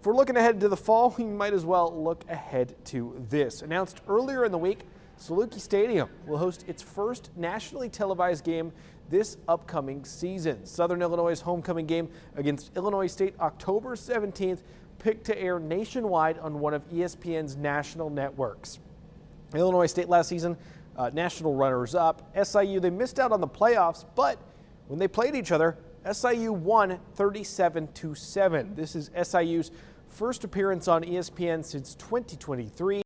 If we're looking ahead to the fall, we might as well look ahead to this. Announced earlier in the week, Saluki Stadium will host its first nationally televised game this upcoming season. Southern Illinois' homecoming game against Illinois State October 17th, picked to air nationwide on one of ESPN's national networks. Illinois State last season, national runners-up. SIU, they missed out on the playoffs, but when they played each other, SIU won 37-7. This is SIU's first appearance on ESPN since 2023.